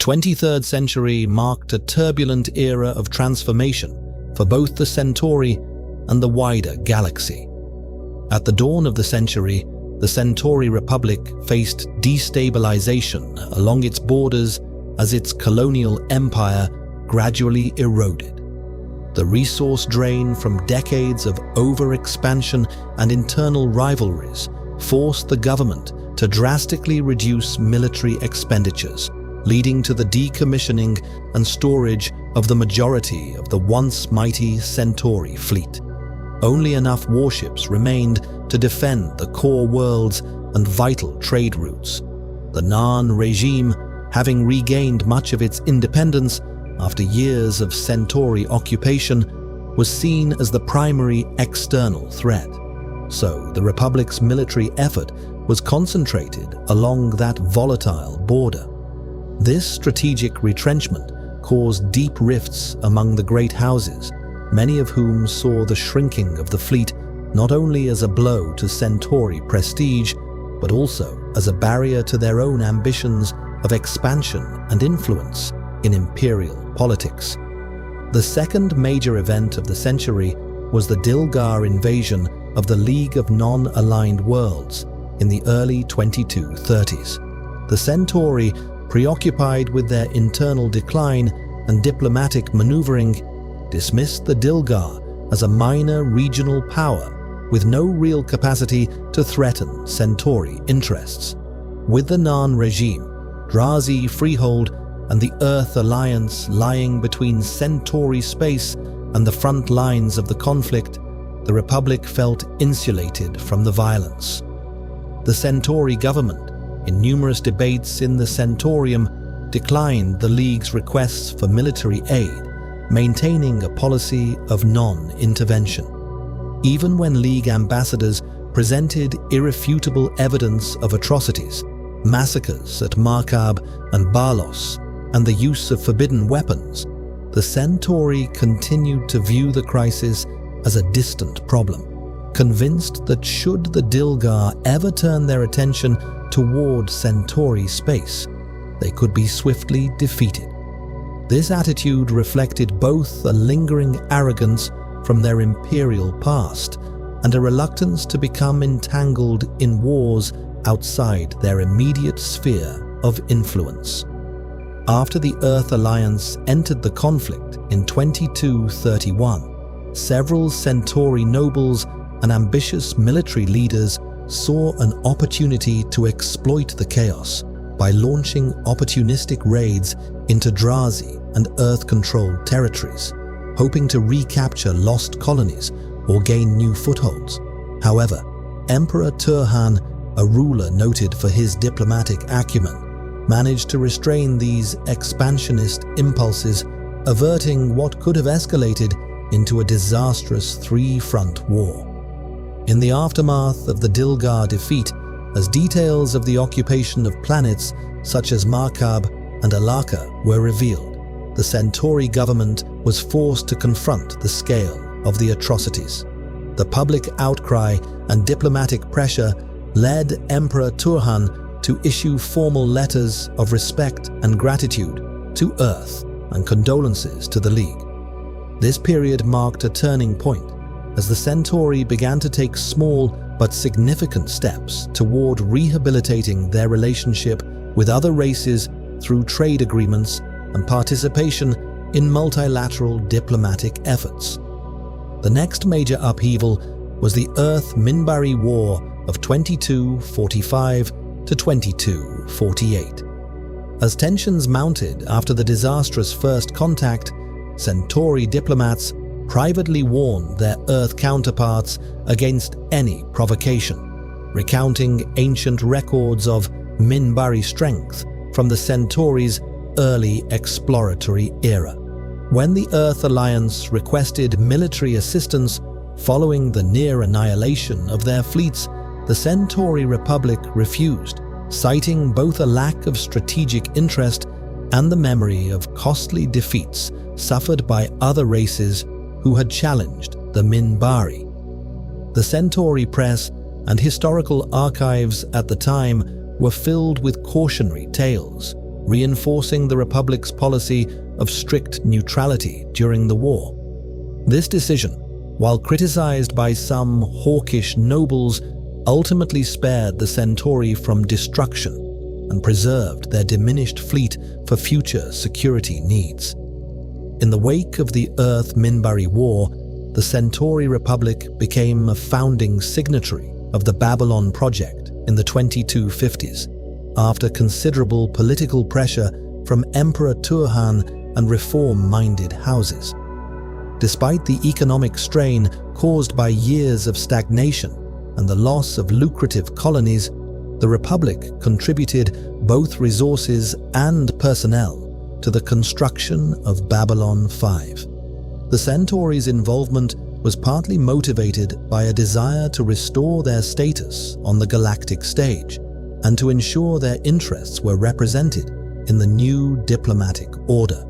23rd century marked a turbulent era of transformation for both the Centauri and the wider galaxy. At the dawn of the century, the Centauri Republic faced destabilization along its borders as its colonial empire gradually eroded. The resource drain from decades of overexpansion and internal rivalries forced the government to drastically reduce military expenditures, leading to the decommissioning and storage of the majority of the once mighty Centauri fleet. Only enough warships remained to defend the core worlds and vital trade routes. The Narn regime, having regained much of its independence after years of Centauri occupation, was seen as the primary external threat. So the Republic's military effort was concentrated along that volatile border. This strategic retrenchment caused deep rifts among the great houses, many of whom saw the shrinking of the fleet not only as a blow to Centauri prestige, but also as a barrier to their own ambitions of expansion and influence in imperial politics. The second major event of the century was the Dilgar invasion of the League of Non-Aligned Worlds in the early 2230s. The Centauri, preoccupied with their internal decline and diplomatic maneuvering, dismissed the Dilgar as a minor regional power with no real capacity to threaten Centauri interests. With the Narn regime, Drazi Freehold, and the Earth Alliance lying between Centauri space and the front lines of the conflict, the Republic felt insulated from the violence. The Centauri government, in numerous debates in the Centaurium, declined the League's requests for military aid, maintaining a policy of non-intervention. Even when League ambassadors presented irrefutable evidence of atrocities, massacres at Markab and Barlos, and the use of forbidden weapons, the Centauri continued to view the crisis as a distant problem, convinced that should the Dilgar ever turn their attention toward Centauri space, they could be swiftly defeated. This attitude reflected both a lingering arrogance from their imperial past and a reluctance to become entangled in wars outside their immediate sphere of influence. After the Earth Alliance entered the conflict in 2231, several Centauri nobles and ambitious military leaders saw an opportunity to exploit the chaos by launching opportunistic raids into Drazi and Earth-controlled territories, hoping to recapture lost colonies or gain new footholds. However, Emperor Turhan, a ruler noted for his diplomatic acumen, managed to restrain these expansionist impulses, averting what could have escalated into a disastrous three-front war. In the aftermath of the Dilgar defeat, as details of the occupation of planets such as Markab and Alaka were revealed, the Centauri government was forced to confront the scale of the atrocities. The public outcry and diplomatic pressure led Emperor Turhan to issue formal letters of respect and gratitude to Earth and condolences to the League. This period marked a turning point as the Centauri began to take small but significant steps toward rehabilitating their relationship with other races through trade agreements and participation in multilateral diplomatic efforts. The next major upheaval was the Earth-Minbari War of 2245 to 2248. As tensions mounted after the disastrous first contact, Centauri diplomats privately warned their Earth counterparts against any provocation, recounting ancient records of Minbari strength from the Centauri's early exploratory era. When the Earth Alliance requested military assistance following the near annihilation of their fleets, the Centauri Republic refused, citing both a lack of strategic interest and the memory of costly defeats suffered by other races who had challenged the Minbari. The Centauri press and historical archives at the time were filled with cautionary tales, reinforcing the Republic's policy of strict neutrality during the war. This decision, while criticized by some hawkish nobles, ultimately spared the Centauri from destruction and preserved their diminished fleet for future security needs. In the wake of the Earth-Minbari War, the Centauri Republic became a founding signatory of the Babylon Project in the 2250s, after considerable political pressure from Emperor Turhan and reform-minded houses. Despite the economic strain caused by years of stagnation and the loss of lucrative colonies, the Republic contributed both resources and personnel to the construction of Babylon 5. The Centauri's involvement was partly motivated by a desire to restore their status on the galactic stage and to ensure their interests were represented in the new diplomatic order.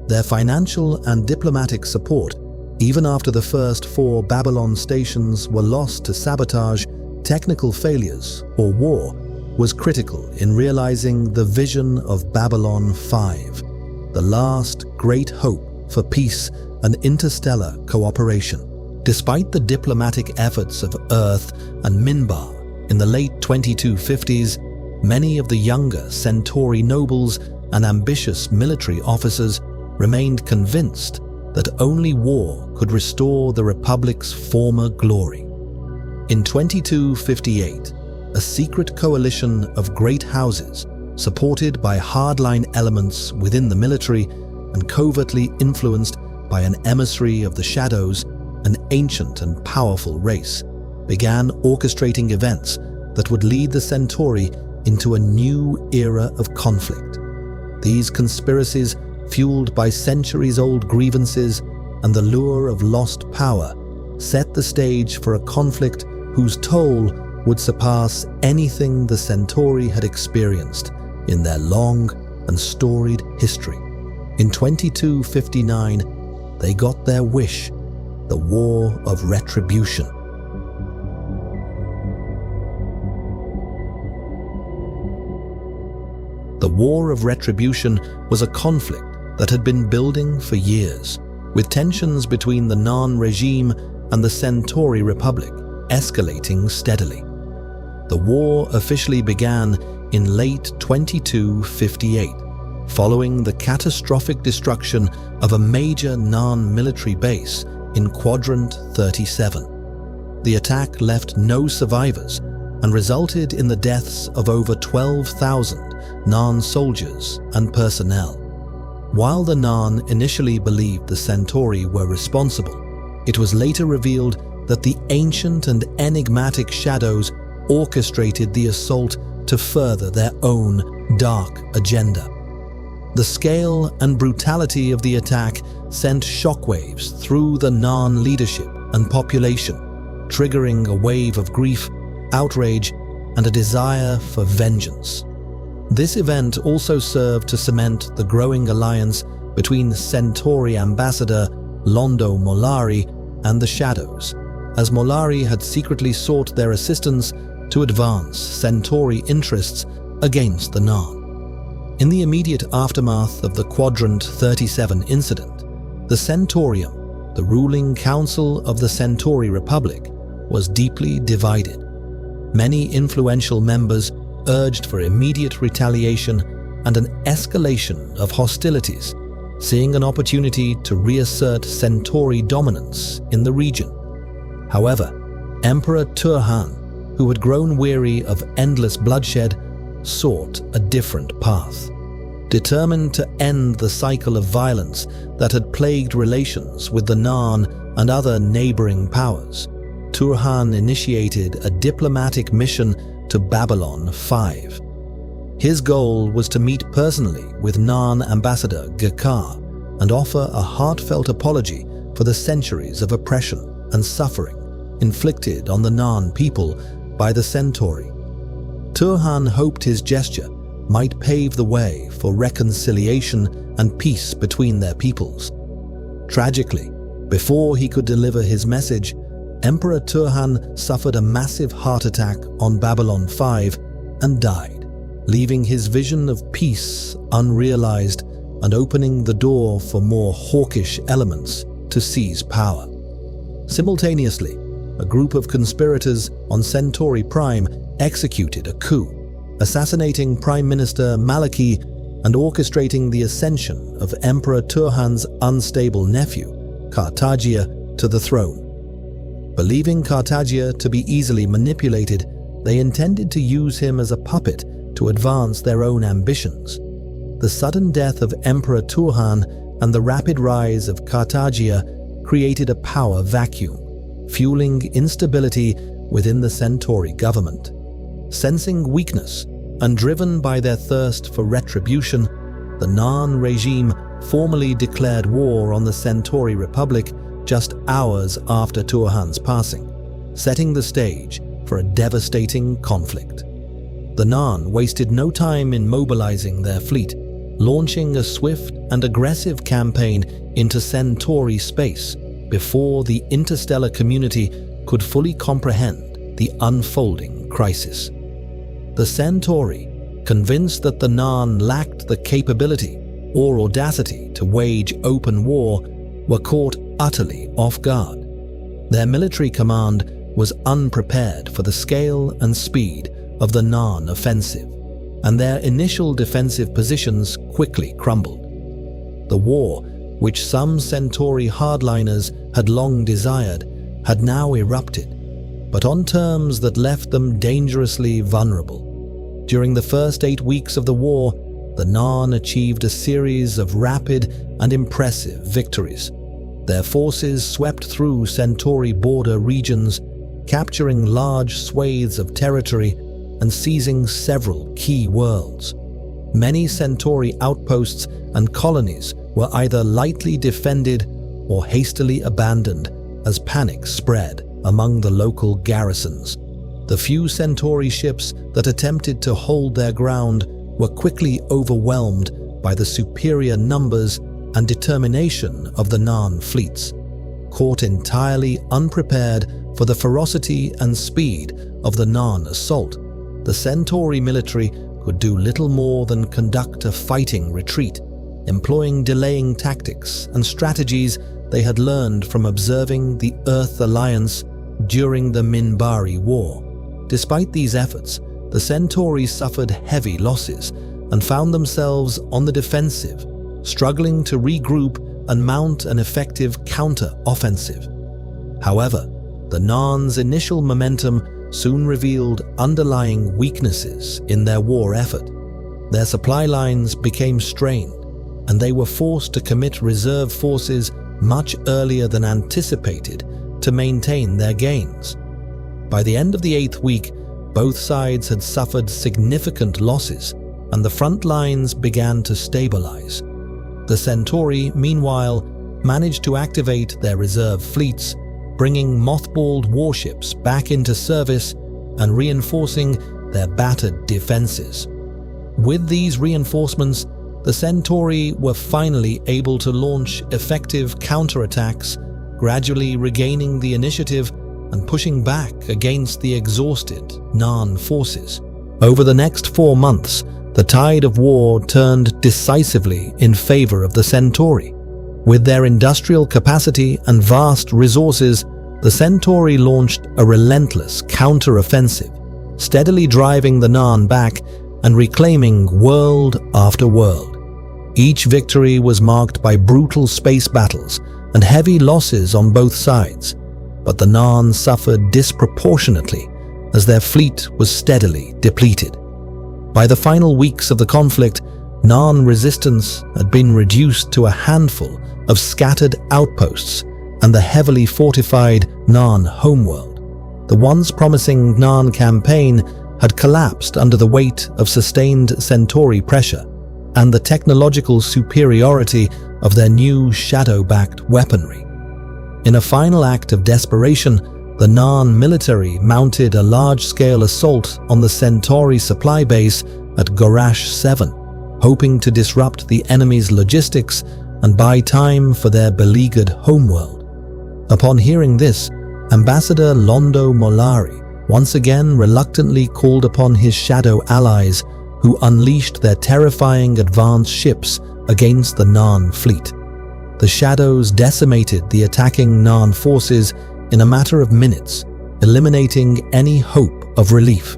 Their financial and diplomatic support, even after the first 4 Babylon stations were lost to sabotage, technical failures, or war, was critical in realizing the vision of Babylon 5, the last great hope for peace and interstellar cooperation. Despite the diplomatic efforts of Earth and Minbar in the late 2250s, many of the younger Centauri nobles and ambitious military officers remained convinced that only war could restore the Republic's former glory. In 2258, a secret coalition of great houses, supported by hardline elements within the military and covertly influenced by an emissary of the Shadows, an ancient and powerful race, began orchestrating events that would lead the Centauri into a new era of conflict. These conspiracies, fueled by centuries-old grievances and the lure of lost power, set the stage for a conflict whose toll would surpass anything the Centauri had experienced in their long and storied history. In 2259, they got their wish, the War of Retribution. The War of Retribution was a conflict that had been building for years, with tensions between the Narn regime and the Centauri Republic escalating steadily. The war officially began in late 2258, following the catastrophic destruction of a major Narn military base in Quadrant 37. The attack left no survivors and resulted in the deaths of over 12,000 Narn soldiers and personnel. While the Narn initially believed the Centauri were responsible, it was later revealed that the ancient and enigmatic Shadows orchestrated the assault to further their own dark agenda. The scale and brutality of the attack sent shockwaves through the Narn leadership and population, triggering a wave of grief, outrage, and a desire for vengeance. This event also served to cement the growing alliance between Centauri ambassador Londo Mollari and the Shadows, as Mollari had secretly sought their assistance to advance Centauri interests against the Narn. In the immediate aftermath of the Quadrant 37 incident, the Centaurium, the ruling council of the Centauri Republic, was deeply divided. Many influential members urged for immediate retaliation and an escalation of hostilities, seeing an opportunity to reassert Centauri dominance in the region. However, Emperor Turhan, who had grown weary of endless bloodshed, sought a different path. Determined to end the cycle of violence that had plagued relations with the Narn and other neighboring powers, Turhan initiated a diplomatic mission to Babylon 5. His goal was to meet personally with Narn ambassador G'Kar and offer a heartfelt apology for the centuries of oppression and suffering inflicted on the Narn people by the Centauri. Turhan hoped his gesture might pave the way for reconciliation and peace between their peoples. Tragically, before he could deliver his message, Emperor Turhan suffered a massive heart attack on Babylon 5 and died, leaving his vision of peace unrealized and opening the door for more hawkish elements to seize power. Simultaneously, a group of conspirators on Centauri Prime executed a coup, assassinating Prime Minister Maliki and orchestrating the ascension of Emperor Turhan's unstable nephew, Cartagia, to the throne. Believing Cartagia to be easily manipulated, they intended to use him as a puppet to advance their own ambitions. The sudden death of Emperor Turhan and the rapid rise of Cartagia created a power vacuum, fueling instability within the Centauri government. Sensing weakness and driven by their thirst for retribution, the Narn regime formally declared war on the Centauri Republic just hours after Turhan's passing, setting the stage for a devastating conflict. The Narn wasted no time in mobilizing their fleet, launching a swift and aggressive campaign into Centauri space before the interstellar community could fully comprehend the unfolding crisis. The Centauri, convinced that the Narn lacked the capability or audacity to wage open war, were caught utterly off guard. Their military command was unprepared for the scale and speed of the Narn offensive, and their initial defensive positions quickly crumbled. The war, which some Centauri hardliners had long desired, had now erupted, but on terms that left them dangerously vulnerable. During the first 8 weeks of the war, the Narn achieved a series of rapid and impressive victories. Their forces swept through Centauri border regions, capturing large swathes of territory and seizing several key worlds. Many Centauri outposts and colonies were either lightly defended or hastily abandoned as panic spread among the local garrisons. The few Centauri ships that attempted to hold their ground were quickly overwhelmed by the superior numbers and determination of the Narn fleets. Caught entirely unprepared for the ferocity and speed of the Narn assault, the Centauri military could do little more than conduct a fighting retreat, employing delaying tactics and strategies they had learned from observing the Earth Alliance during the Minbari War. Despite these efforts, the Centauri suffered heavy losses and found themselves on the defensive, struggling to regroup and mount an effective counter-offensive. However, the Narn's initial momentum soon revealed underlying weaknesses in their war effort. Their supply lines became strained, and they were forced to commit reserve forces much earlier than anticipated to maintain their gains. By the end of the 8th week, both sides had suffered significant losses, and the front lines began to stabilize. The Centauri, meanwhile, managed to activate their reserve fleets, bringing mothballed warships back into service and reinforcing their battered defenses. With these reinforcements, the Centauri were finally able to launch effective counterattacks, gradually regaining the initiative and pushing back against the exhausted Narn forces. Over the next 4 months, the tide of war turned decisively in favor of the Centauri. With their industrial capacity and vast resources, the Centauri launched a relentless counter-offensive, steadily driving the Narn back and reclaiming world after world. Each victory was marked by brutal space battles and heavy losses on both sides, but the Narn suffered disproportionately as their fleet was steadily depleted. By the final weeks of the conflict, Narn resistance had been reduced to a handful of scattered outposts and the heavily fortified Narn homeworld. The once promising Narn campaign had collapsed under the weight of sustained Centauri pressure and the technological superiority of their new shadow-backed weaponry. In a final act of desperation, the Narn military mounted a large-scale assault on the Centauri supply base at Gorash 7, hoping to disrupt the enemy's logistics and buy time for their beleaguered homeworld. Upon hearing this, Ambassador Londo Mollari once again reluctantly called upon his shadow allies, who unleashed their terrifying advanced ships against the Narn fleet. The Shadows decimated the attacking Narn forces in a matter of minutes, eliminating any hope of relief.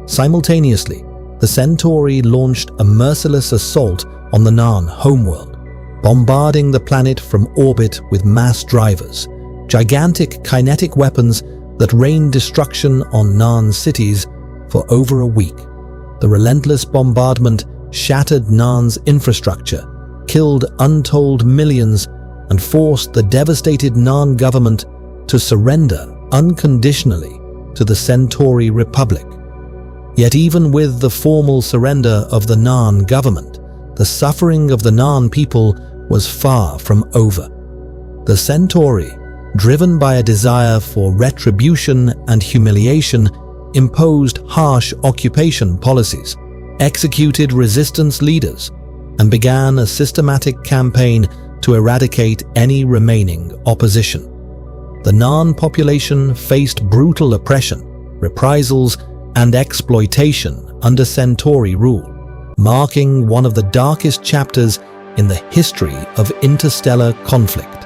Simultaneously, the Centauri launched a merciless assault on the Narn homeworld, bombarding the planet from orbit with mass drivers, gigantic kinetic weapons that rained destruction on Narn cities for over a week. The relentless bombardment shattered Narn's infrastructure, killed untold millions, and forced the devastated Narn government to surrender unconditionally to the Centauri Republic. Yet even with the formal surrender of the Narn government, the suffering of the Narn people was far from over. The Centauri, driven by a desire for retribution and humiliation, imposed harsh occupation policies, executed resistance leaders, and began a systematic campaign to eradicate any remaining opposition. The Narn population faced brutal oppression, reprisals, and exploitation under Centauri rule, marking one of the darkest chapters in the history of interstellar conflict.